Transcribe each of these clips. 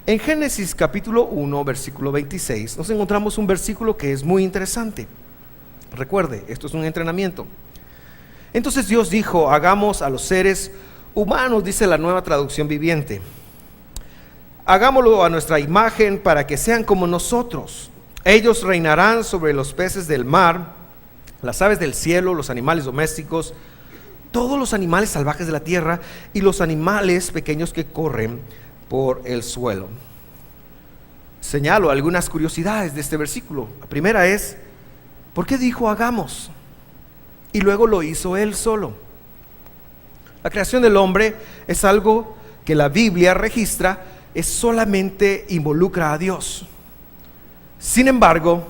En Génesis capítulo 1, versículo 26, nos encontramos un versículo que es muy interesante. Recuerde, esto es un entrenamiento. Entonces Dios dijo: hagamos a los seres humanos, dice la Nueva Traducción Viviente, hagámoslo a nuestra imagen para que sean como nosotros. Ellos reinarán sobre los peces del mar, las aves del cielo, los animales domésticos, todos los animales salvajes de la tierra y los animales pequeños que corren por el suelo. Señalo algunas curiosidades de este versículo. La primera es: ¿por qué dijo hagamos? Y luego lo hizo él solo. La creación del hombre es algo que la Biblia registra, es solamente involucra a Dios. Sin embargo,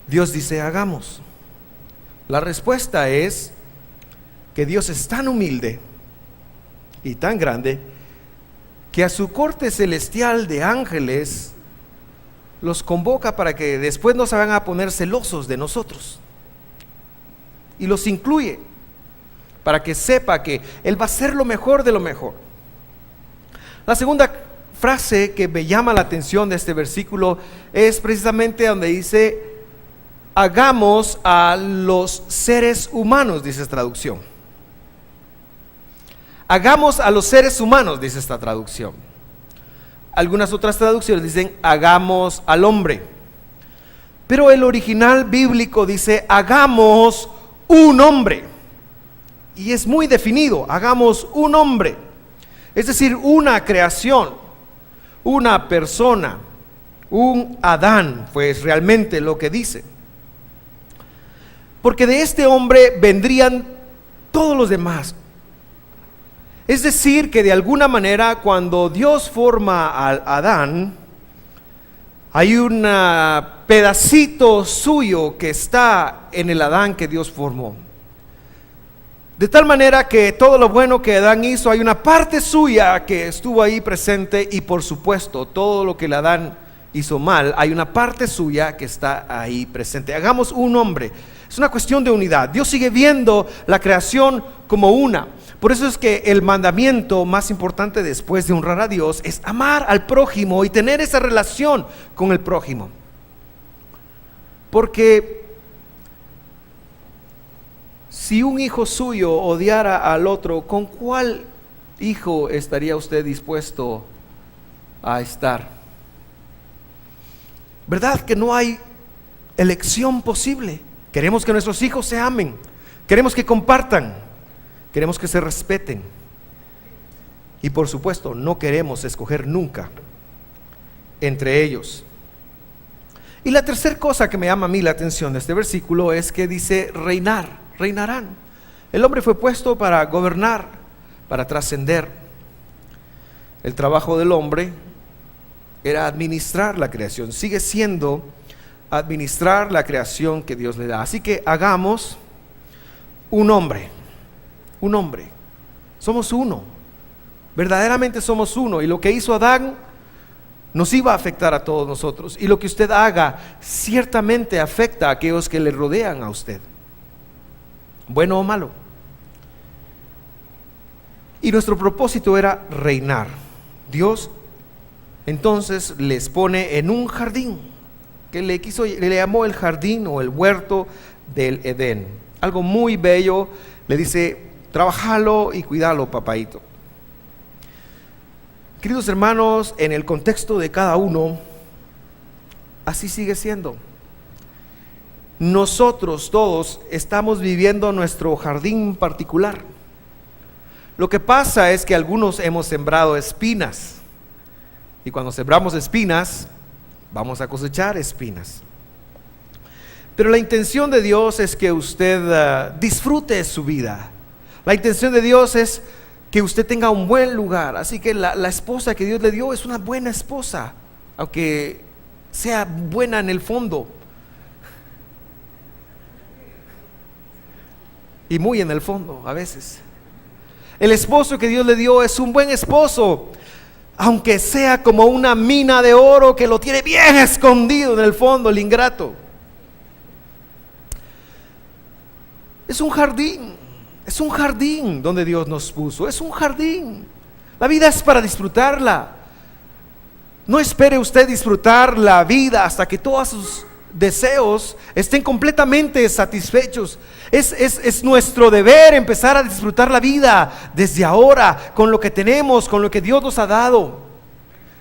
Dios dice hagamos. La respuesta es que Dios es tan humilde y tan grande que a su corte celestial de ángeles los convoca para que después no se van a poner celosos de nosotros, y los incluye para que sepa que Él va a hacer lo mejor de lo mejor. La segunda frase que me llama la atención de este versículo es precisamente donde dice hagamos a los seres humanos, dice esta traducción. Hagamos a los seres humanos, dice esta traducción. Algunas otras traducciones dicen hagamos al hombre, pero el original bíblico dice hagamos un hombre, y es muy definido: hagamos un hombre, es decir, una creación, una persona, un Adán, pues realmente lo que dice, porque de este hombre vendrían todos los demás. Es decir, que de alguna manera cuando Dios forma a Adán, hay un pedacito suyo que está en el Adán que Dios formó. De tal manera que todo lo bueno que Adán hizo, hay una parte suya que estuvo ahí presente, y por supuesto todo lo que el Adán hizo mal, hay una parte suya que está ahí presente. Hagamos un hombre. Es una cuestión de unidad. Dios sigue viendo la creación como una. Por eso es que el mandamiento más importante después de honrar a Dios es amar al prójimo y tener esa relación con el prójimo. Porque si un hijo suyo odiara al otro, ¿con cuál hijo estaría usted dispuesto a estar? ¿Verdad que no hay elección posible? Queremos que nuestros hijos se amen, queremos que compartan, queremos que se respeten, y por supuesto no queremos escoger nunca entre ellos. Y la tercera cosa que me llama a mí la atención de este versículo es que dice reinar, reinarán. El hombre fue puesto para gobernar, para trascender. El trabajo del hombre era administrar la creación, sigue siendo administrar la creación que Dios le da. Así que hagamos un hombre. Somos uno, verdaderamente somos uno, y lo que hizo Adán nos iba a afectar a todos nosotros, y lo que usted haga ciertamente afecta a aquellos que le rodean a usted, bueno o malo. Y nuestro propósito era reinar. Dios entonces les pone en un jardín que le llamó el jardín o el huerto del Edén, algo muy bello. Le dice: trabajalo y cuidalo, papaito. Queridos hermanos, en el contexto de cada uno, así sigue siendo. Nosotros todos estamos viviendo nuestro jardín particular. Lo que pasa es que algunos hemos sembrado espinas, y cuando sembramos espinas, vamos a cosechar espinas. Pero la intención de Dios es que usted disfrute su vida. La intención de Dios es que usted tenga un buen lugar. Así que la esposa que Dios le dio es una buena esposa, aunque sea buena en el fondo y muy en el fondo a veces. El esposo que Dios le dio es un buen esposo, aunque sea como una mina de oro que lo tiene bien escondido en el fondo, el ingrato. Es un jardín donde Dios nos puso, es un jardín. La vida es para disfrutarla. No espere usted disfrutar la vida hasta que todos sus deseos estén completamente satisfechos. Es nuestro deber empezar a disfrutar la vida desde ahora, con lo que tenemos, con lo que Dios nos ha dado.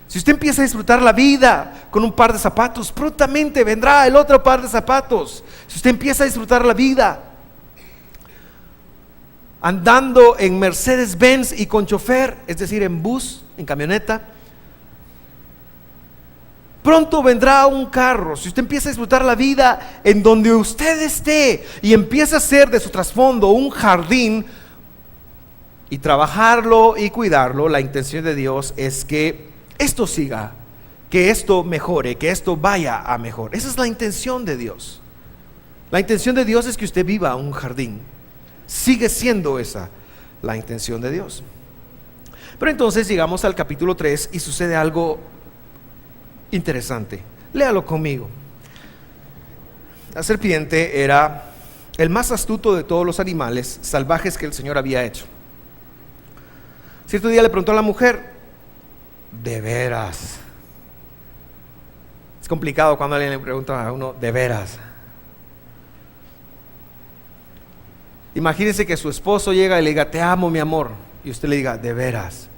Si usted empieza a disfrutar la vida con un par de zapatos, prontamente vendrá el otro par de zapatos. Si usted empieza a disfrutar la vida andando en Mercedes-Benz y con chofer, es decir, en bus, en camioneta, pronto vendrá un carro. Si usted empieza a disfrutar la vida en donde usted esté y empieza a hacer de su trasfondo un jardín y trabajarlo y cuidarlo, la intención de Dios es que esto siga, que esto mejore, que esto vaya a mejor. Esa es la intención de Dios. La intención de Dios es que usted viva un jardín. Sigue siendo esa la intención de Dios. Pero entonces llegamos al capítulo 3 y sucede algo interesante. Léalo conmigo. La serpiente era el más astuto de todos los animales salvajes que el Señor había hecho. Cierto día le preguntó a la mujer: ¿de veras? Es complicado cuando alguien le pregunta a uno: ¿de veras? Imagínense que su esposo llega y le diga: te amo, mi amor, y usted le diga: ¿de veras?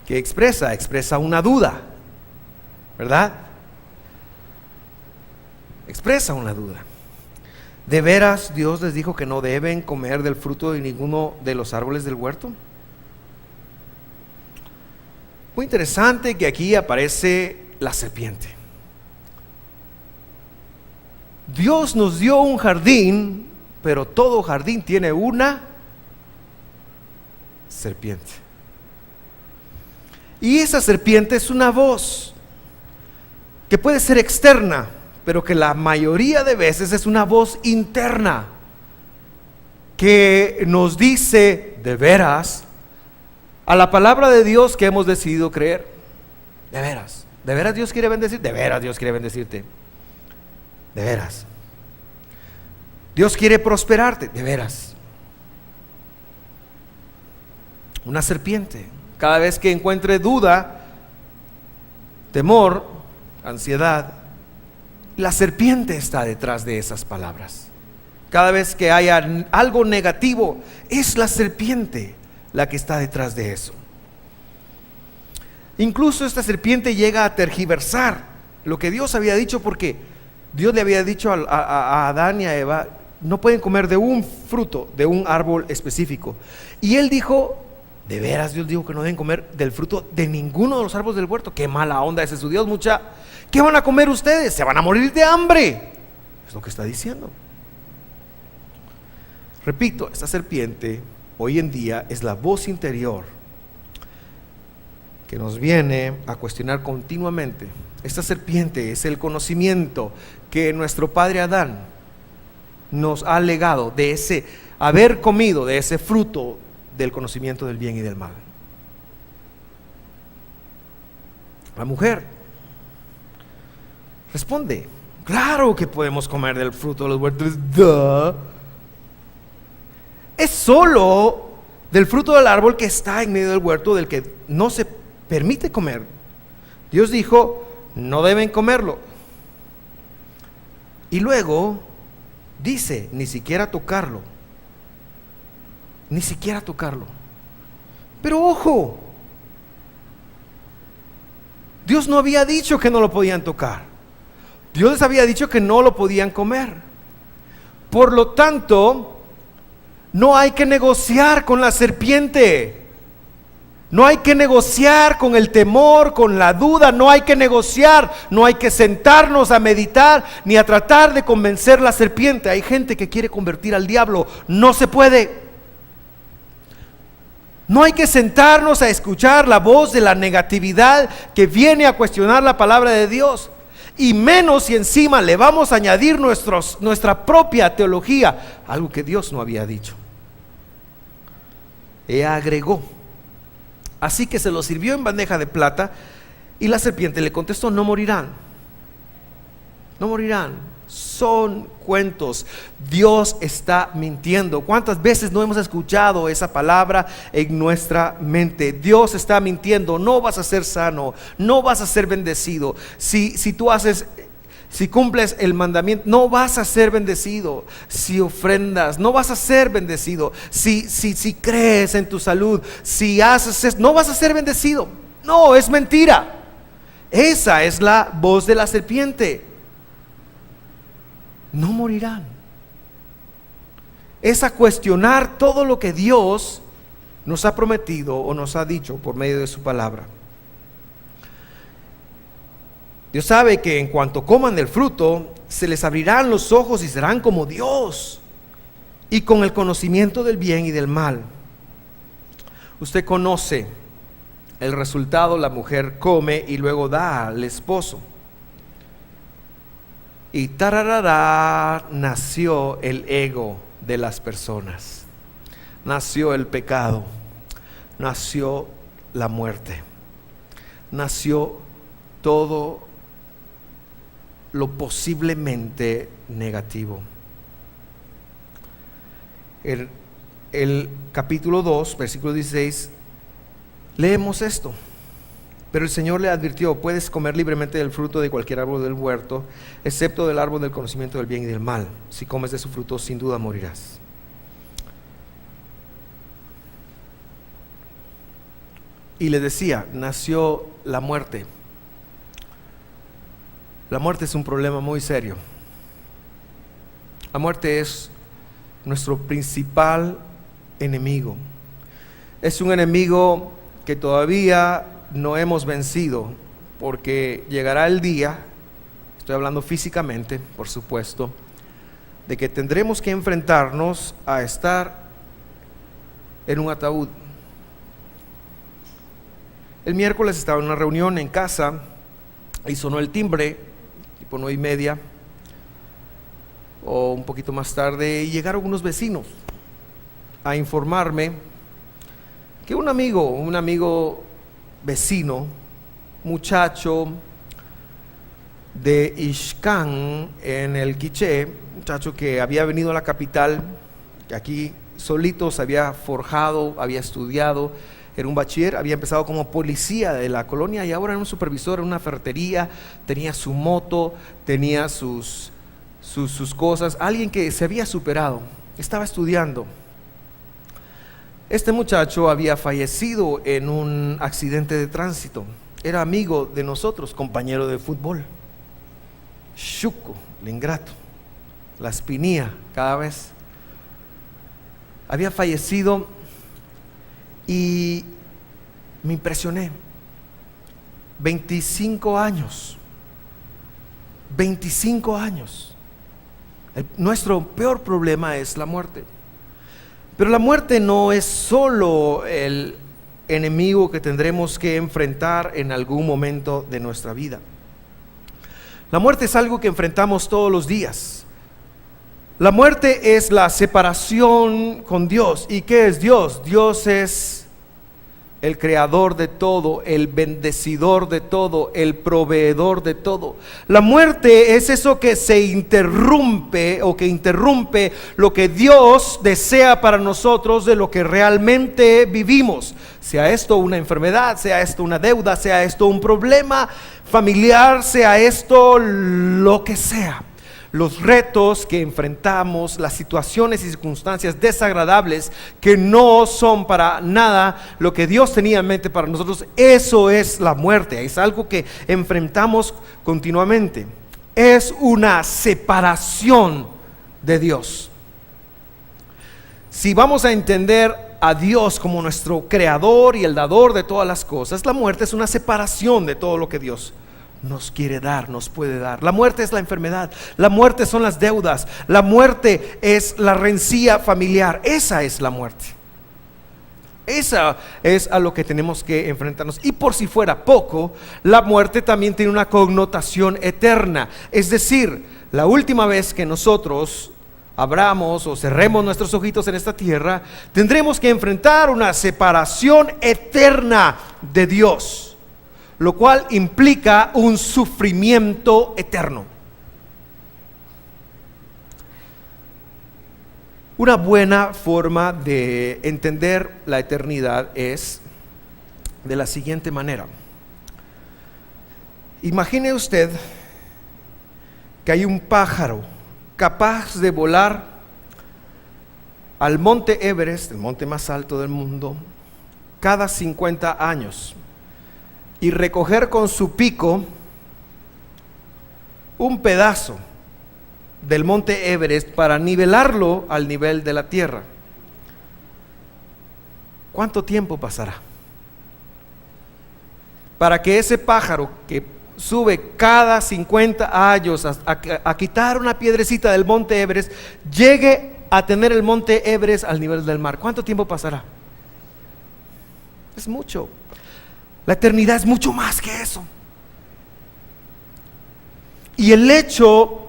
¿Qué expresa? Expresa una duda, ¿verdad? Expresa una duda. ¿De veras Dios les dijo que no deben comer del fruto de ninguno de los árboles del huerto? Muy interesante que aquí aparece la serpiente. Dios nos dio un jardín, pero todo jardín tiene una serpiente. Y esa serpiente es una voz que puede ser externa, pero que la mayoría de veces es una voz interna que nos dice: ¿de veras? A la palabra de Dios que hemos decidido creer. ¿De veras Dios quiere bendecir? ¿De veras Dios quiere bendecirte? ¿De veras? Dios quiere prosperarte. ¿De veras? Una serpiente. Cada vez que encuentre duda, temor, ansiedad, la serpiente está detrás de esas palabras. Cada vez que haya algo negativo, es la serpiente la que está detrás de eso. Incluso esta serpiente llega a tergiversar lo que Dios había dicho, porque Dios le había dicho a Adán y a Eva: no pueden comer de un fruto, de un árbol específico. Y él dijo: ¿de veras Dios dijo que no deben comer del fruto de ninguno de los árboles del huerto? Qué mala onda, ese es su Dios, mucha. ¿Qué van a comer ustedes? Se van a morir de hambre. Es lo que está diciendo. Repito, esta serpiente hoy en día es la voz interior que nos viene a cuestionar continuamente. Esta serpiente es el conocimiento que nuestro padre Adán nos ha legado de ese haber comido de ese fruto del conocimiento del bien y del mal. La mujer responde: claro que podemos comer del fruto de los huertos. Es solo del fruto del árbol que está en medio del huerto del que no se permite comer. Dios dijo: no deben comerlo. Y luego dice: ni siquiera tocarlo. Ni siquiera tocarlo. Pero ojo, Dios no había dicho que no lo podían tocar. Dios les había dicho que no lo podían comer. Por lo tanto, no hay que negociar con la serpiente. No hay que negociar con el temor, con la duda. No hay que negociar, no hay que sentarnos a meditar ni a tratar de convencer la serpiente. Hay gente que quiere convertir al diablo, no se puede. No hay que sentarnos a escuchar la voz de la negatividad que viene a cuestionar la palabra de Dios, y menos si encima le vamos a añadir nuestra propia teología, algo que Dios no había dicho. Ella agregó: así que se lo sirvió en bandeja de plata, y la serpiente le contestó: no morirán. No morirán. Son cuentos. Dios está mintiendo. ¿Cuántas veces no hemos escuchado esa palabra en nuestra mente? Dios está mintiendo. No vas a ser sano, no vas a ser bendecido. Si cumples el mandamiento, no vas a ser bendecido. Si ofrendas, no vas a ser bendecido. Si crees en tu salud, si haces esto, no vas a ser bendecido. No, es mentira. Esa es la voz de la serpiente. No morirán. Es a cuestionar todo lo que Dios nos ha prometido o nos ha dicho por medio de su palabra. Dios sabe que en cuanto coman del fruto, se les abrirán los ojos y serán como Dios, y con el conocimiento del bien y del mal. Usted conoce el resultado. La mujer come y luego da al esposo. Y tararará, nació el ego de las personas, nació el pecado, nació la muerte, nació todo lo posiblemente negativo. El capítulo 2, versículo 16, leemos esto. Pero el Señor le advirtió: puedes comer libremente del fruto de cualquier árbol del huerto, excepto del árbol del conocimiento del bien y del mal. Si comes de su fruto, sin duda morirás. Y le decía, nació la muerte. La muerte es un problema muy serio. La muerte es nuestro principal enemigo. Es un enemigo que todavía no hemos vencido, porque llegará el día, estoy hablando físicamente, por supuesto, de que tendremos que enfrentarnos a estar en un ataúd. El miércoles estaba en una reunión en casa y sonó el timbre, tipo 9:30 o un poquito más tarde, y llegaron unos vecinos a informarme que un amigo vecino, muchacho de Ixcán en el Quiché, muchacho que había venido a la capital, que aquí solito se había forjado, había estudiado, era un bachiller, había empezado como policía de la colonia y ahora era un supervisor en una ferretería, tenía su moto, tenía sus cosas, alguien que se había superado, estaba estudiando. Este muchacho había fallecido en un accidente de tránsito. Era amigo de nosotros, compañero de fútbol. Chuco, el ingrato, la espinía cada vez. Había fallecido y me impresioné. 25 años. 25 años. Nuestro peor problema es la muerte. Pero la muerte no es solo el enemigo que tendremos que enfrentar en algún momento de nuestra vida. La muerte es algo que enfrentamos todos los días. La muerte es la separación con Dios. ¿Y qué es Dios? Dios es el creador de todo, el bendecidor de todo, el proveedor de todo. La muerte es eso que se interrumpe o que interrumpe lo que Dios desea para nosotros, de lo que realmente vivimos. Sea esto una enfermedad, sea esto una deuda, sea esto un problema familiar, sea esto lo que sea. Los retos que enfrentamos, las situaciones y circunstancias desagradables que no son para nada lo que Dios tenía en mente para nosotros, eso es la muerte, es algo que enfrentamos continuamente. Es una separación de Dios. Si vamos a entender a Dios como nuestro creador y el dador de todas las cosas, la muerte es una separación de todo lo que Dios nos quiere dar, nos puede dar. La muerte es la enfermedad, la muerte son las deudas, la muerte es la rencilla familiar. Esa es la muerte. Esa es a lo que tenemos que enfrentarnos. Y por si fuera poco, la muerte también tiene una connotación eterna. Es decir, la última vez que nosotros abramos o cerremos nuestros ojitos en esta tierra, tendremos que enfrentar una separación eterna de Dios, lo cual implica un sufrimiento eterno. Una buena forma de entender la eternidad es de la siguiente manera. Imagine usted que hay un pájaro capaz de volar al monte Everest, el monte más alto del mundo, cada 50 años y recoger con su pico un pedazo del monte Everest para nivelarlo al nivel de la tierra. ¿Cuánto tiempo pasará para que ese pájaro que sube cada 50 años a quitar una piedrecita del monte Everest llegue a tener el monte Everest al nivel del mar? ¿Cuánto tiempo pasará? Es mucho. La eternidad es mucho más que eso. Y el hecho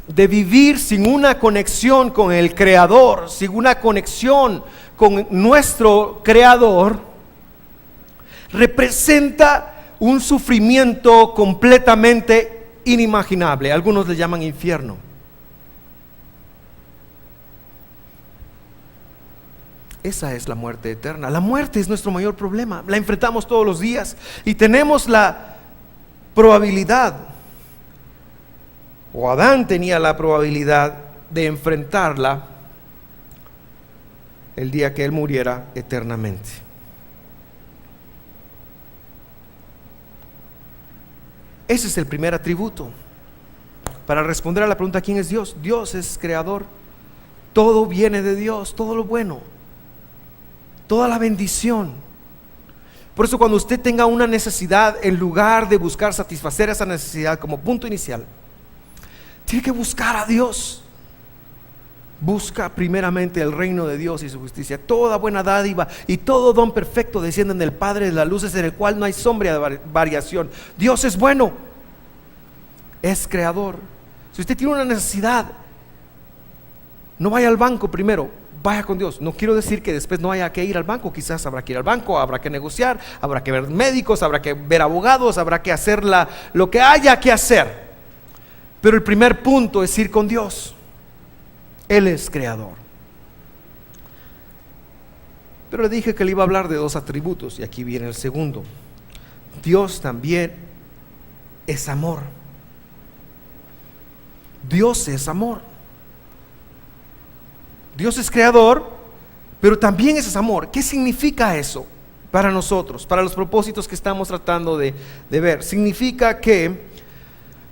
de vivir sin una conexión con el Creador, sin una conexión con nuestro Creador, representa un sufrimiento completamente inimaginable. Algunos le llaman infierno. Esa es la muerte eterna. La muerte es nuestro mayor problema. La enfrentamos todos los días y tenemos la probabilidad, o Adán tenía la probabilidad de enfrentarla el día que él muriera eternamente. Ese es el primer atributo. Para responder a la pregunta, ¿quién es Dios? Dios es creador. Todo viene de Dios, todo lo bueno, toda la bendición. Por eso cuando usted tenga una necesidad, en lugar de buscar satisfacer esa necesidad como punto inicial, tiene que buscar a Dios. Busca primeramente el reino de Dios y su justicia. Toda buena dádiva y todo don perfecto descienden del Padre de las luces, en el cual no hay sombra de variación. Dios es bueno, es creador. Si usted tiene una necesidad, no vaya al banco primero, vaya con Dios. No quiero decir que después no haya que ir al banco. Quizás habrá que ir al banco, habrá que negociar, habrá que ver médicos, habrá que ver abogados, habrá que hacer lo que haya que hacer. Pero el primer punto es ir con Dios. Él es creador. Pero le dije que le iba a hablar de dos atributos, y aquí viene el segundo. Dios también es amor. Dios es amor. Dios es creador, pero también es amor. ¿Qué significa eso para nosotros, para los propósitos que estamos tratando de ver? Significa que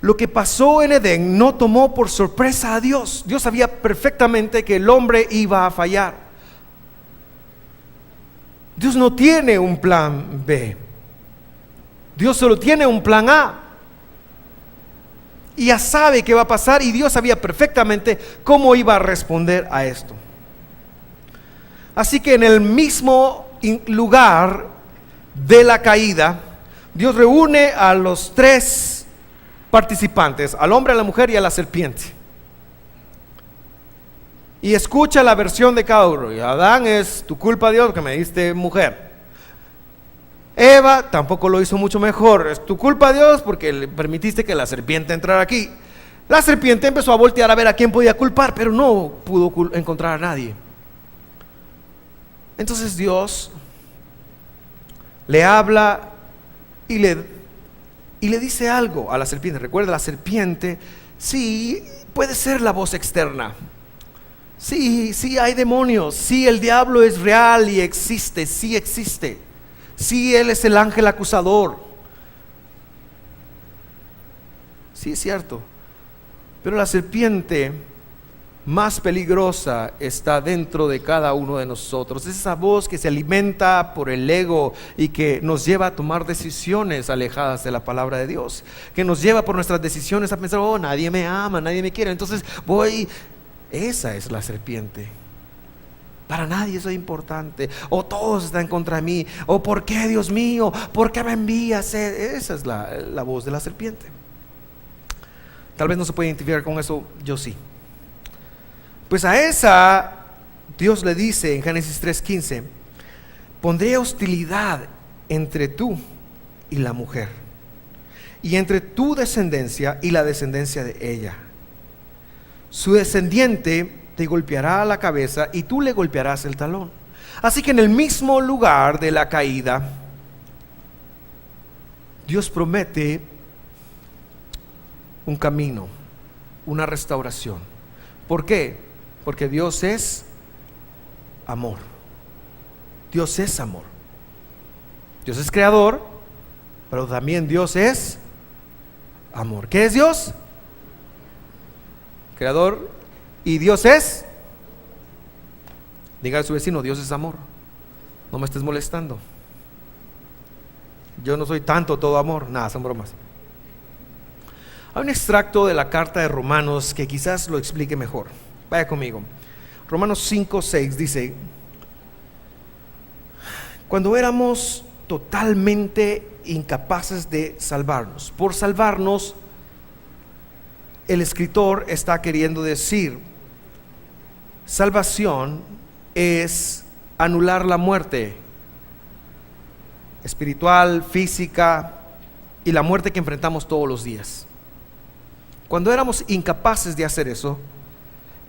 lo que pasó en Edén no tomó por sorpresa a Dios. Dios sabía perfectamente que el hombre iba a fallar. Dios no tiene un plan B. Dios solo tiene un plan A. Y ya sabe qué va a pasar, y Dios sabía perfectamente cómo iba a responder a esto. Así que en el mismo lugar de la caída, Dios reúne a los tres participantes, al hombre, a la mujer y a la serpiente, y escucha la versión de cada uno. Y Adán: es tu culpa, Dios, que me diste mujer. Eva tampoco lo hizo mucho mejor: es tu culpa, Dios, porque le permitiste que la serpiente entrara aquí. La serpiente empezó a voltear a ver a quién podía culpar, pero no pudo encontrar a nadie. Entonces Dios le habla y le dice algo a la serpiente. Recuerda, la serpiente sí puede ser la voz externa. Sí hay demonios. Sí, el diablo es real y existe. Sí existe. Sí, él es el ángel acusador. Sí, es cierto. Pero la serpiente más peligrosa está dentro de cada uno de nosotros. Es esa voz que se alimenta por el ego y que nos lleva a tomar decisiones alejadas de la palabra de Dios, que nos lleva por nuestras decisiones a pensar: oh, nadie me ama, nadie me quiere, entonces voy. Esa es la serpiente. Para nadie soy importante, o todos están contra mí, o ¿por qué, Dios mío? ¿Por qué me envías? Esa es la voz de la serpiente. Tal vez no se puede identificar con eso, yo sí. Pues a esa Dios le dice en Génesis 3:15: pondré hostilidad entre tú y la mujer, y entre tu descendencia y la descendencia de ella. Su descendiente te golpeará la cabeza y tú le golpearás el talón. Así que en el mismo lugar de la caída, Dios promete un camino, una restauración. ¿Por qué? Porque Dios es amor. Dios es amor. Dios es creador, pero también Dios es amor. ¿Qué es Dios? Creador. ¿Y Dios es? Diga a su vecino, Dios es amor. No me estés molestando. Yo no soy tanto todo amor. Nada, son bromas. Hay un extracto de la carta de Romanos que quizás lo explique mejor. Vaya conmigo. Romanos 5:6 dice: cuando éramos totalmente incapaces de salvarnos. Por salvarnos, el escritor está queriendo decir, salvación es anular la muerte espiritual, física y la muerte que enfrentamos todos los días. Cuando éramos incapaces de hacer eso,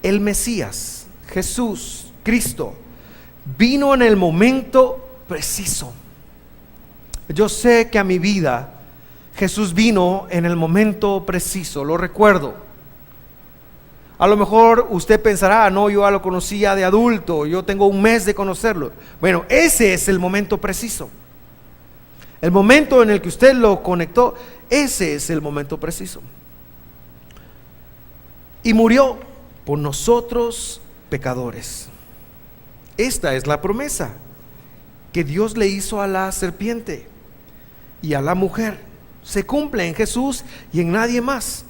el Mesías, Jesús, Cristo, vino en el momento preciso. Yo sé que a mi vida Jesús vino en el momento preciso, lo recuerdo. A lo mejor usted pensará, no, yo ya lo conocía de adulto, yo tengo un mes de conocerlo. Bueno, ese es el momento preciso. El momento en el que usted lo conectó, ese es el momento preciso. Y murió por nosotros pecadores. Esta es la promesa que Dios le hizo a la serpiente y a la mujer. Se cumple en Jesús y en nadie más.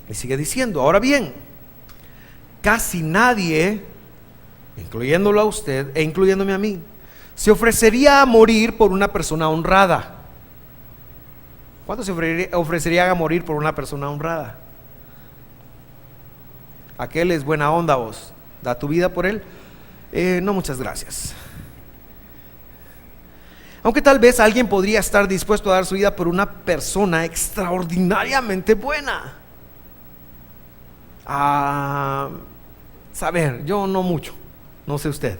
Y sigue diciendo, ahora bien, casi nadie, incluyéndolo a usted e incluyéndome a mí, se ofrecería a morir por una persona honrada. ¿Cuántos se ofrecerían a morir por una persona honrada? Aquel es buena onda, vos. Da tu vida por él. No, muchas gracias. Aunque tal vez alguien podría estar dispuesto a dar su vida por una persona extraordinariamente buena. Saber, yo no mucho, no sé usted.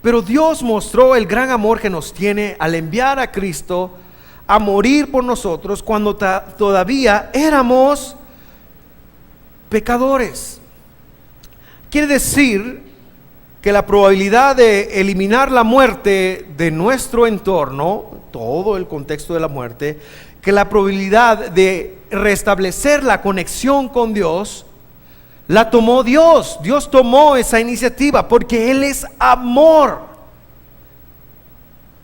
Pero Dios mostró el gran amor que nos tiene al enviar a Cristo a morir por nosotros cuando todavía éramos pecadores. Quiere decir que la probabilidad de eliminar la muerte de nuestro entorno, todo el contexto de la muerte, que la probabilidad de restablecer la conexión con Dios, la tomó Dios. Dios tomó esa iniciativa porque Él es amor.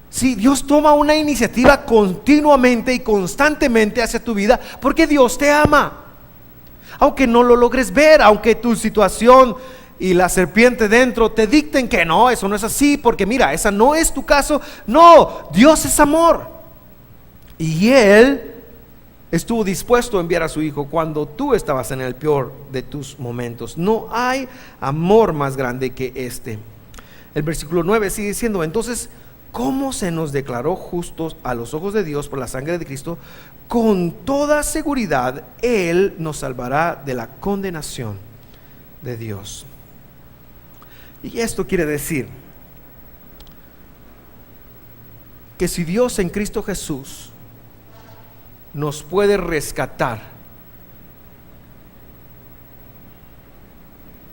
Sí, Dios toma una iniciativa continuamente y constantemente hacia tu vida porque Dios te ama. Aunque no lo logres ver, aunque tu situación y la serpiente dentro te dicten que no, eso no es así, porque mira, esa no es tu caso. No, Dios es amor. Y Él estuvo dispuesto a enviar a su Hijo cuando tú estabas en el peor de tus momentos. No hay amor más grande que este. El versículo 9 sigue diciendo, entonces, ¿cómo se nos declaró justos a los ojos de Dios por la sangre de Cristo? Con toda seguridad Él nos salvará de la condenación de Dios. Y esto quiere decir que si Dios en Cristo Jesús nos puede rescatar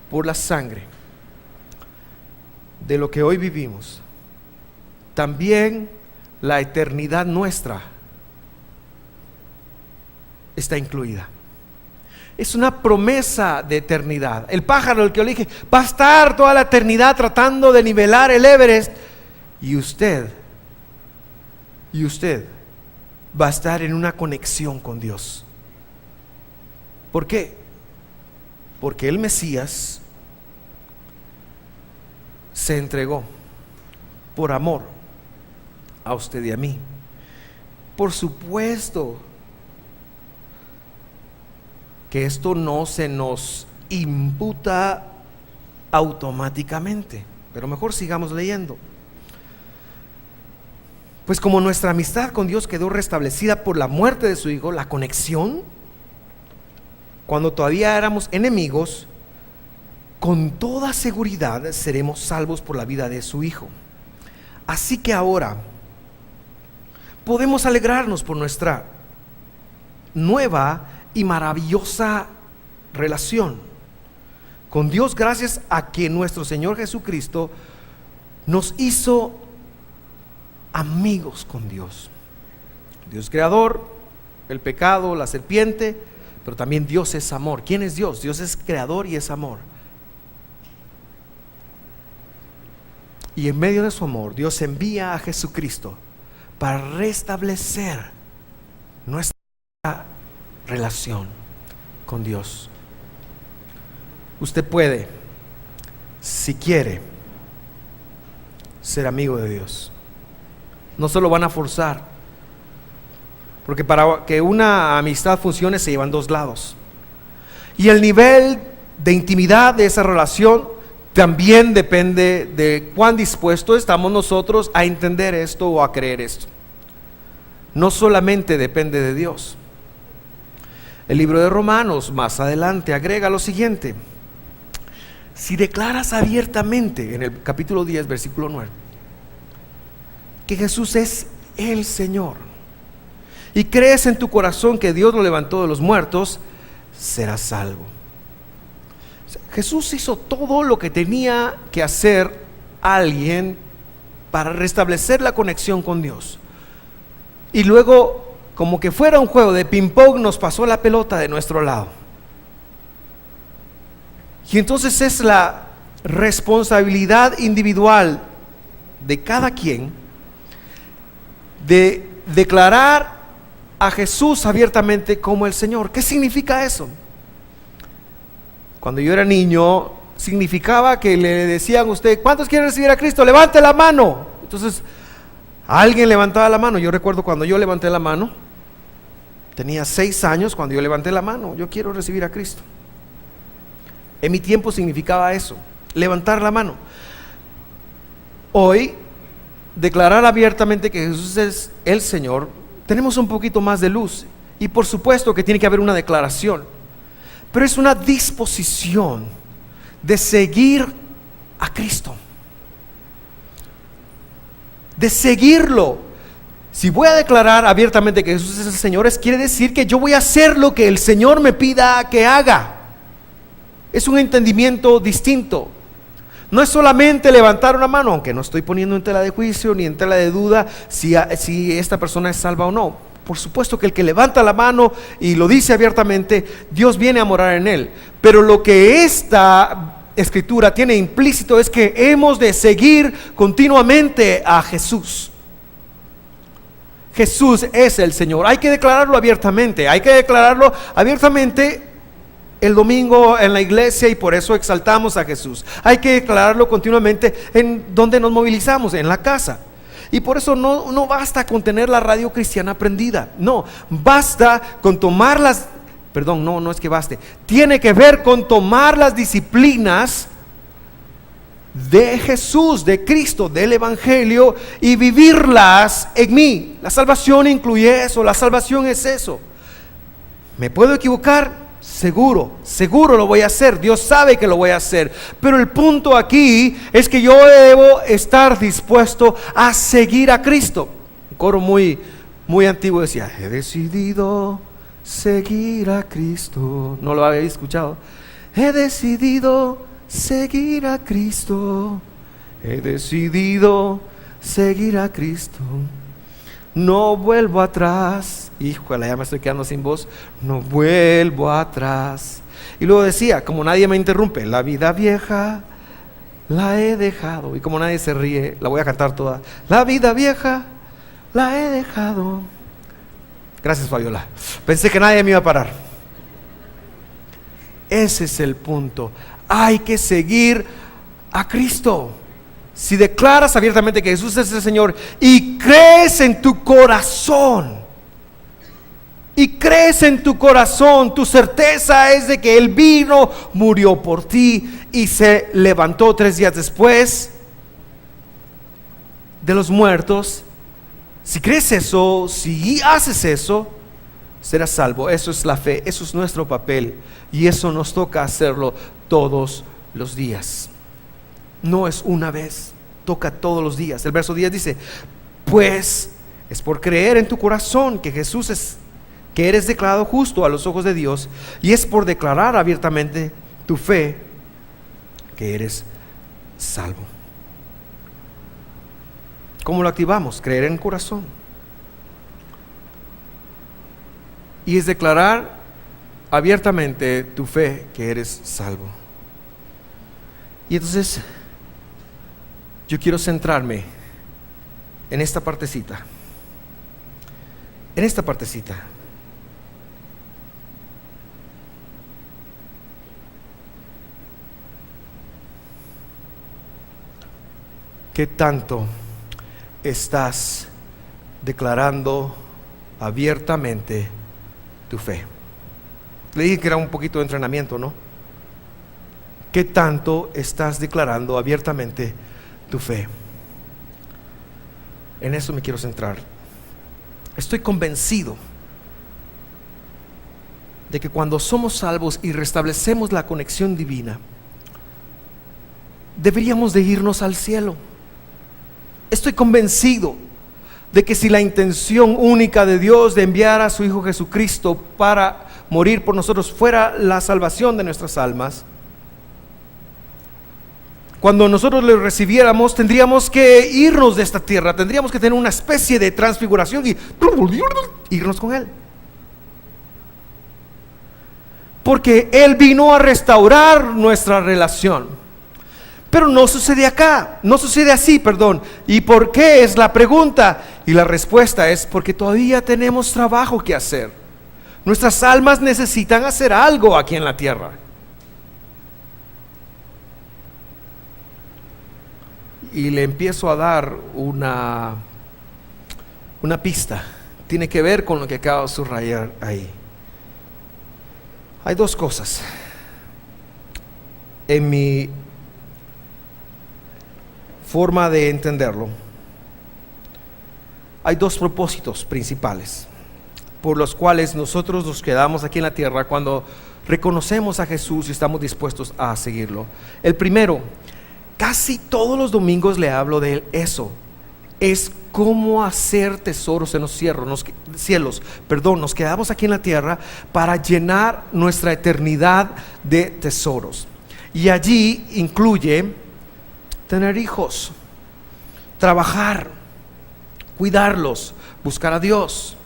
por la sangre de lo que hoy vivimos, también la eternidad nuestra está incluida. Es una promesa de eternidad. El pájaro, el que yo le dije, va a estar toda la eternidad tratando de nivelar el Everest, y usted va a estar en una conexión con Dios. ¿Por qué? Porque el Mesías se entregó por amor a usted y a mí. Por supuesto que esto no se nos imputa automáticamente, pero mejor sigamos leyendo. Pues como nuestra amistad con Dios quedó restablecida por la muerte de su Hijo, la conexión, cuando todavía éramos enemigos, con toda seguridad seremos salvos por la vida de su Hijo. Así que ahora podemos alegrarnos por nuestra nueva y maravillosa relación con Dios, gracias a que nuestro Señor Jesucristo nos hizo amigos con Dios. Dios creador, el pecado, la serpiente, pero también Dios es amor. ¿Quién es Dios? Dios es creador y es amor. Y en medio de su amor, Dios envía a Jesucristo para restablecer nuestra relación con Dios. Usted puede, si quiere, ser amigo de Dios. No se lo van a forzar, porque para que una amistad funcione se llevan dos lados. Y el nivel de intimidad de esa relación también depende de cuán dispuestos estamos nosotros a entender esto o a creer esto. No solamente depende de Dios. El libro de Romanos más adelante agrega lo siguiente: si declaras abiertamente, en el capítulo 10 versículo 9, que Jesús es el Señor, y crees en tu corazón que Dios lo levantó de los muertos, serás salvo. Jesús hizo todo lo que tenía que hacer alguien para restablecer la conexión con Dios. Y luego, como que fuera un juego de ping-pong, nos pasó la pelota de nuestro lado. Y entonces es la responsabilidad individual de cada quien de declarar a Jesús abiertamente como el Señor. ¿Qué significa eso? Cuando yo era niño, significaba que le decían a usted: ¿cuántos quieren recibir a Cristo? Levante la mano. Entonces alguien levantaba la mano. Yo recuerdo cuando yo levanté la mano, tenía 6 años cuando yo levanté la mano: yo quiero recibir a Cristo. En mi tiempo significaba eso, levantar la mano. Hoy, declarar abiertamente que Jesús es el Señor, tenemos un poquito más de luz. Y por supuesto que tiene que haber una declaración, pero es una disposición de seguir a Cristo, de seguirlo. Si voy a declarar abiertamente que Jesús es el Señor, quiere decir que yo voy a hacer lo que el Señor me pida que haga. Es un entendimiento distinto. No es solamente levantar una mano, aunque no estoy poniendo en tela de juicio ni en tela de duda si esta persona es salva o no. Por supuesto que el que levanta la mano y lo dice abiertamente, Dios viene a morar en él. Pero lo que esta escritura tiene implícito es que hemos de seguir continuamente a Jesús. Jesús es el Señor. Hay que declararlo abiertamente. Hay que declararlo abiertamente el domingo en la iglesia, y por eso exaltamos a Jesús. Hay que declararlo continuamente en donde nos movilizamos, en la casa. Y por eso no basta con tener la radio cristiana prendida. No, basta con tomar no es que baste. Tiene que ver con tomar las disciplinas de Jesús, de Cristo, del Evangelio, y vivirlas en mí. La salvación incluye eso, la salvación es eso. ¿Me puedo equivocar? Seguro lo voy a hacer. Dios sabe que lo voy a hacer. Pero el punto aquí es que yo debo estar dispuesto a seguir a Cristo. Un coro muy antiguo decía: he decidido seguir a Cristo. ¿No lo habéis escuchado? He decidido seguir a Cristo. He decidido seguir a Cristo. No vuelvo atrás. Híjole, ya me estoy quedando sin voz. No vuelvo atrás. Y luego decía, como nadie me interrumpe: la vida vieja la he dejado. Y como nadie se ríe, la voy a cantar toda. La vida vieja la he dejado. Gracias, Fabiola. Pensé que nadie me iba a parar. Ese es el punto. Hay que seguir a Cristo. Si declaras abiertamente que Jesús es el Señor y crees en tu corazón, tu certeza es de que Él vino, murió por ti y se levantó 3 días después de los muertos. Si crees eso, si haces eso, serás salvo. Eso es la fe, eso es nuestro papel, y eso nos toca hacerlo todos los días. No es una vez, toca todos los días. El verso 10 dice: pues es por creer en tu corazón que Jesús es, que eres declarado justo a los ojos de Dios, y es por declarar abiertamente tu fe que eres salvo. ¿Cómo lo activamos? Creer en el corazón. Y es declarar abiertamente tu fe que eres salvo. Y entonces yo quiero centrarme en esta partecita. En esta partecita. ¿Qué tanto estás declarando abiertamente tu fe? Le dije que era un poquito de entrenamiento, ¿no? ¿Qué tanto estás declarando abiertamente tu fe? En eso me quiero centrar. Estoy convencido de que cuando somos salvos y restablecemos la conexión divina, deberíamos de irnos al cielo. Estoy convencido de que si la intención única de Dios de enviar a su Hijo Jesucristo para morir por nosotros fuera la salvación de nuestras almas, cuando nosotros le recibiéramos, tendríamos que irnos de esta tierra, tendríamos que tener una especie de transfiguración y irnos con Él. Porque Él vino a restaurar nuestra relación. Pero no sucede acá, no sucede así, perdón. ¿Y por qué? Es la pregunta. Y la respuesta es porque todavía tenemos trabajo que hacer. Nuestras almas necesitan hacer algo aquí en la tierra. Y le empiezo a dar una pista. Tiene que ver con lo que acabo de subrayar ahí. Hay dos cosas. En mi forma de entenderlo, hay dos propósitos principales por los cuales nosotros nos quedamos aquí en la tierra cuando reconocemos a Jesús y estamos dispuestos a seguirlo. El primero, casi todos los domingos le hablo de eso, es cómo hacer tesoros en los cielos. Nos quedamos aquí en la tierra para llenar nuestra eternidad de tesoros, y allí incluye tener hijos, trabajar, cuidarlos, buscar a Dios,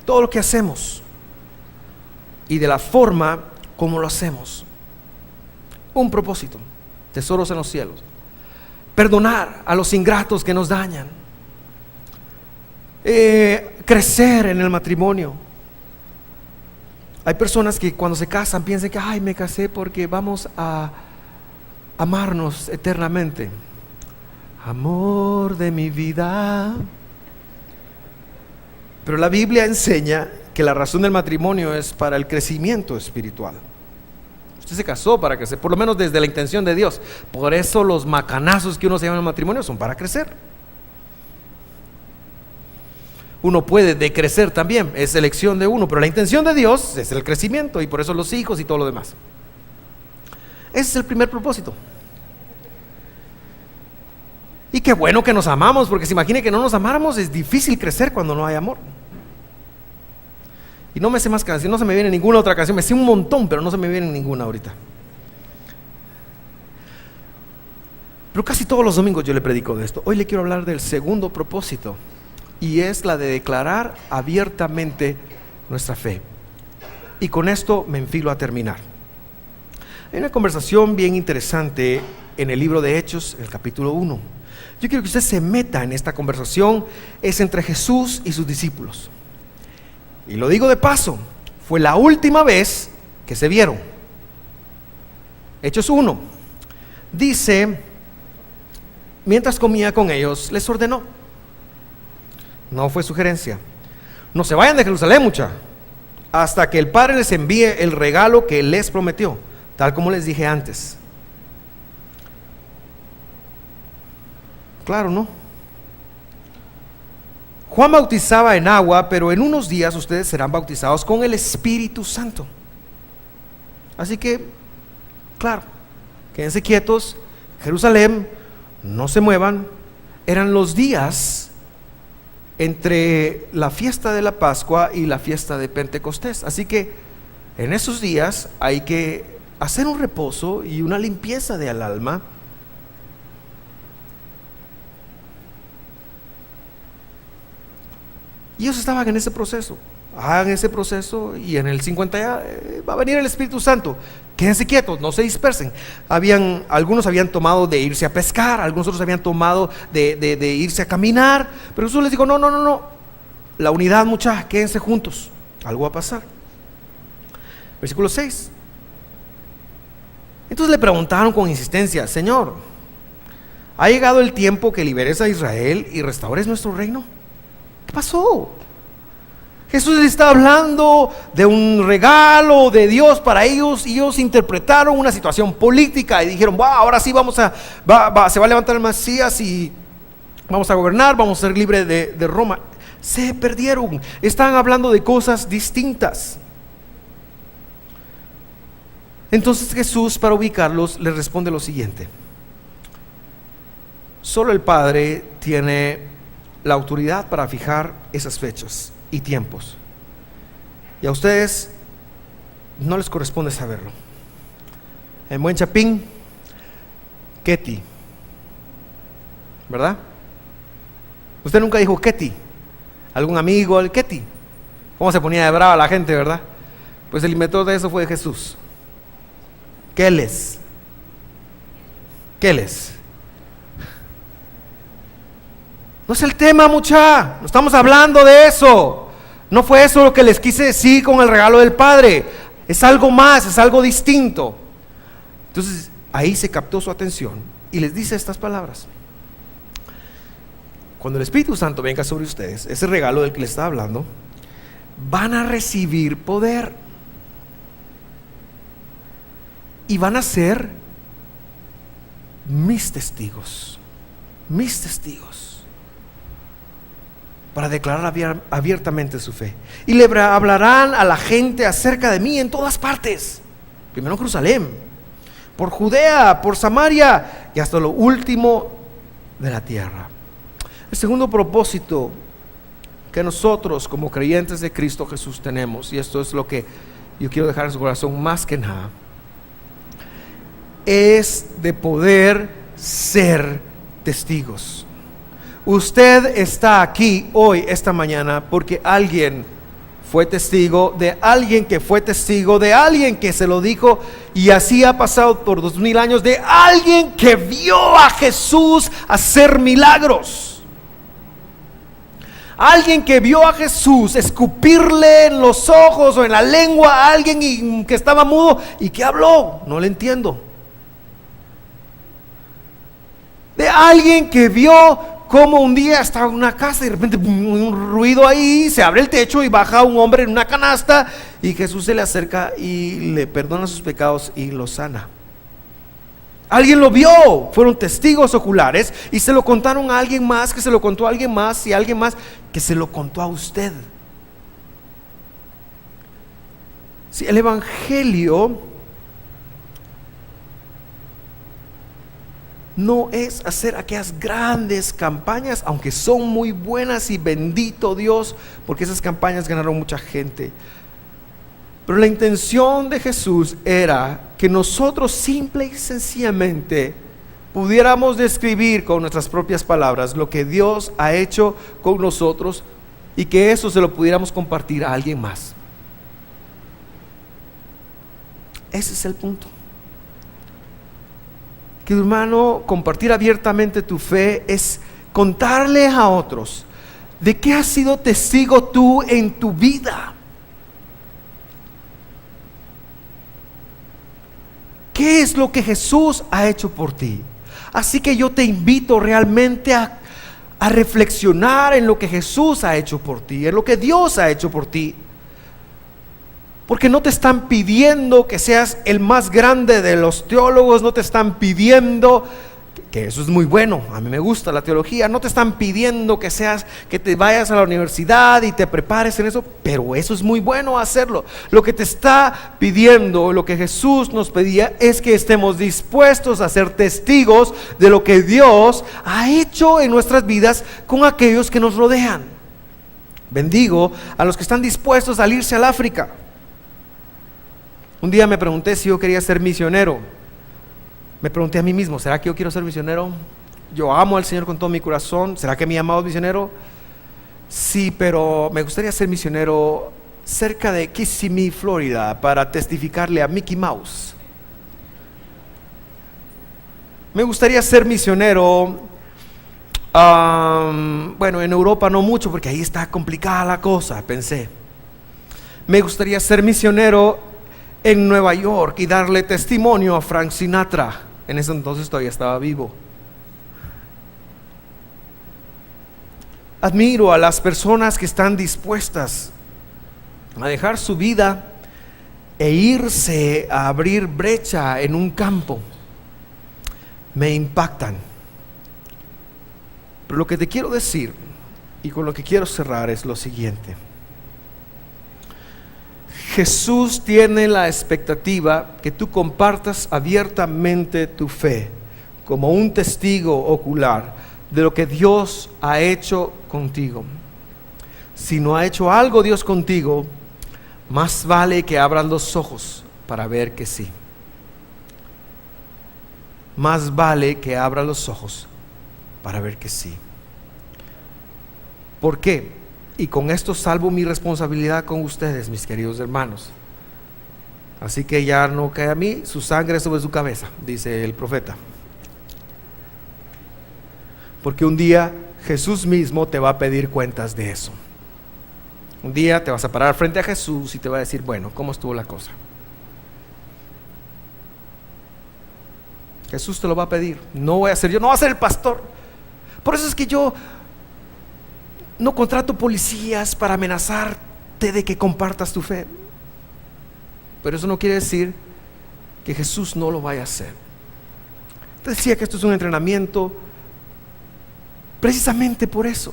todo lo que hacemos y de la forma como lo hacemos. Un propósito: tesoros en los cielos. Perdonar a los ingratos que nos dañan, crecer en el matrimonio. Hay personas que cuando se casan piensan que me casé porque vamos a amarnos eternamente. Amor de mi vida. Pero la Biblia enseña que la razón del matrimonio es para el crecimiento espiritual. Usted se casó para crecer, por lo menos desde la intención de Dios. Por eso los macanazos que uno se llama en el matrimonio son para crecer. Uno puede decrecer también, es elección de uno, pero la intención de Dios es el crecimiento, y por eso los hijos y todo lo demás. Ese es el primer propósito. Y qué bueno que nos amamos, porque se imagine que no nos amáramos, es difícil crecer cuando no hay amor. Y no me sé más canciones, no se me viene ninguna otra canción, me sé un montón, pero no se me viene ninguna ahorita. Pero casi todos los domingos yo le predico de esto. Hoy le quiero hablar del segundo propósito, y es la de declarar abiertamente nuestra fe. Y con esto me enfilo a terminar. Hay una conversación bien interesante en el libro de Hechos, en el capítulo 1. Yo quiero que usted se meta en esta conversación. Es entre Jesús y sus discípulos. Y lo digo de paso, fue la última vez que se vieron. Hechos 1 dice: mientras comía con ellos, les ordenó. No fue sugerencia: no se vayan de Jerusalén, hasta que el Padre les envíe el regalo que les prometió, tal como les dije antes. Claro, ¿no? Juan bautizaba en agua, pero en unos días ustedes serán bautizados con el Espíritu Santo. Así que, claro, quédense quietos, Jerusalén, no se muevan. Eran los días entre la fiesta de la Pascua y la fiesta de Pentecostés. Así que en esos días hay que hacer un reposo y una limpieza del alma. Y ellos estaban en ese proceso. Hagan ese proceso y en el 50 ya va a venir el Espíritu Santo. Quédense quietos, no se dispersen. Algunos habían tomado de irse a pescar, algunos otros habían tomado de irse a caminar, pero Jesús les dijo: no, la unidad, muchachos, quédense juntos, algo va a pasar. Versículo 6. Entonces le preguntaron con insistencia: Señor, ¿ha llegado el tiempo que liberes a Israel y restaures nuestro reino? ¿Qué pasó? Jesús les está hablando de un regalo de Dios para ellos, y ellos interpretaron una situación política y dijeron: wow, ahora sí se va a levantar el Mesías y vamos a gobernar, vamos a ser libres de Roma. Se perdieron, están hablando de cosas distintas. Entonces Jesús, para ubicarlos, les responde lo siguiente: solo el Padre tiene la autoridad para fijar esas fechas y tiempos, y a ustedes no les corresponde saberlo. En buen chapín, Ketty, ¿verdad? Usted nunca dijo Ketty. ¿Algún amigo, el Ketty? ¿Cómo se ponía de brava la gente, verdad? Pues el inventor de eso fue Jesús. Keles. No es el tema, mucha. No estamos hablando de eso. No fue eso lo que les quise decir con el regalo del Padre. Es algo más, es algo distinto. Entonces ahí se captó su atención y les dice estas palabras: cuando el Espíritu Santo venga sobre ustedes, ese regalo del que les estaba hablando, van a recibir poder y van a ser mis testigos, para declarar abiertamente su fe. Y le hablarán a la gente acerca de mí en todas partes. Primero en Jerusalén, por Judea, por Samaria y hasta lo último de la tierra. El segundo propósito que nosotros como creyentes de Cristo Jesús tenemos, y esto es lo que yo quiero dejar en su corazón más que nada, es de poder ser testigos. Usted está aquí hoy, esta mañana, porque alguien fue testigo de alguien que fue testigo de alguien que se lo dijo, y así ha pasado por 2000 años, de alguien que vio a Jesús hacer milagros. Alguien que vio a Jesús escupirle en los ojos o en la lengua a alguien que estaba mudo y que habló. No le entiendo. De alguien que vio como un día estaba en una casa y de repente un ruido ahí, se abre el techo y baja un hombre en una canasta, y Jesús se le acerca y le perdona sus pecados y lo sana. Alguien lo vio, fueron testigos oculares y se lo contaron a alguien más, que se lo contó a alguien más, y a alguien más que se lo contó a usted. Si el evangelio no es hacer aquellas grandes campañas, aunque son muy buenas y bendito Dios, porque esas campañas ganaron mucha gente. Pero la intención de Jesús era que nosotros simple y sencillamente pudiéramos describir con nuestras propias palabras lo que Dios ha hecho con nosotros, y que eso se lo pudiéramos compartir a alguien más. Ese es el punto. Que, hermano, compartir abiertamente tu fe es contarle a otros de qué has sido testigo tú en tu vida. ¿Qué es lo que Jesús ha hecho por ti? Así que yo te invito realmente a reflexionar en lo que Jesús ha hecho por ti, en lo que Dios ha hecho por ti. Porque no te están pidiendo que seas el más grande de los teólogos, no te están pidiendo que eso es muy bueno, a mí me gusta la teología. No te están pidiendo que te vayas a la universidad y te prepares en eso, pero eso es muy bueno hacerlo. Lo que te está pidiendo, lo que Jesús nos pedía, es que estemos dispuestos a ser testigos de lo que Dios ha hecho en nuestras vidas con aquellos que nos rodean. Bendigo a los que están dispuestos a irse al África. Un día me pregunté si yo quería ser misionero. Me pregunté a mí mismo, ¿será que yo quiero ser misionero? Yo amo al Señor con todo mi corazón. ¿Será que mi amado es misionero? Sí, pero me gustaría ser misionero cerca de Kissimmee, Florida, para testificarle a Mickey Mouse. Me gustaría ser misionero, bueno, en Europa no mucho, porque ahí está complicada la cosa, pensé. Me gustaría ser misionero en Nueva York y darle testimonio a Frank Sinatra. En ese entonces todavía estaba vivo. Admiro a las personas que están dispuestas a dejar su vida e irse a abrir brecha en un campo. Me impactan. Pero lo que te quiero decir y con lo que quiero cerrar es lo siguiente. Jesús tiene la expectativa que tú compartas abiertamente tu fe como un testigo ocular de lo que Dios ha hecho contigo. Si no ha hecho algo Dios contigo, más vale que abras los ojos para ver que sí. Más vale que abras los ojos para ver que sí. ¿Por qué? Y con esto salvo mi responsabilidad con ustedes, mis queridos hermanos. Así que ya no cae a mí su sangre sobre su cabeza, dice el profeta. Porque un día Jesús mismo te va a pedir cuentas de eso. Un día te vas a parar frente a Jesús y te va a decir, bueno, ¿cómo estuvo la cosa? Jesús te lo va a pedir. No voy a ser yo, no voy a ser el pastor. Por eso es que yo no contrato policías para amenazarte de que compartas tu fe. Pero eso no quiere decir que Jesús no lo vaya a hacer. Te decía que esto es un entrenamiento precisamente por eso.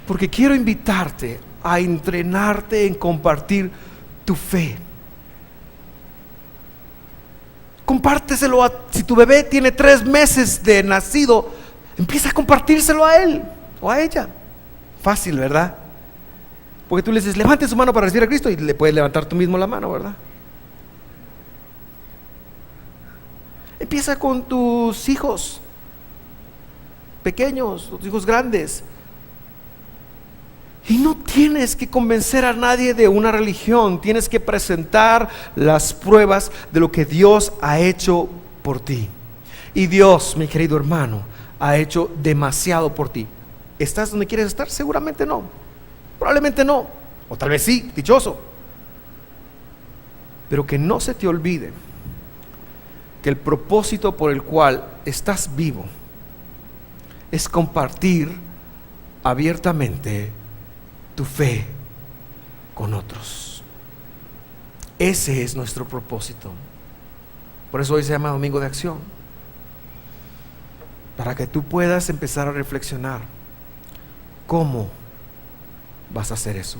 Porque quiero invitarte a entrenarte en compartir tu fe. Compárteselo si tu bebé tiene 3 meses de nacido, empieza a compartírselo a él o a ella. Fácil, ¿verdad? Porque tú le dices, levante su mano para recibir a Cristo, y le puedes levantar tú mismo la mano, ¿verdad? Empieza con tus hijos pequeños, tus hijos grandes. Y no tienes que convencer a nadie de una religión, tienes que presentar las pruebas de lo que Dios ha hecho por ti. Y Dios, mi querido hermano, ha hecho demasiado por ti. ¿Estás donde quieres estar? Seguramente no, probablemente no, o tal vez sí, dichoso. Pero que no se te olvide que el propósito por el cual estás vivo es compartir abiertamente tu fe con otros. Ese es nuestro propósito. Por eso hoy se llama Domingo de Acción, para que tú puedas empezar a reflexionar cómo vas a hacer eso.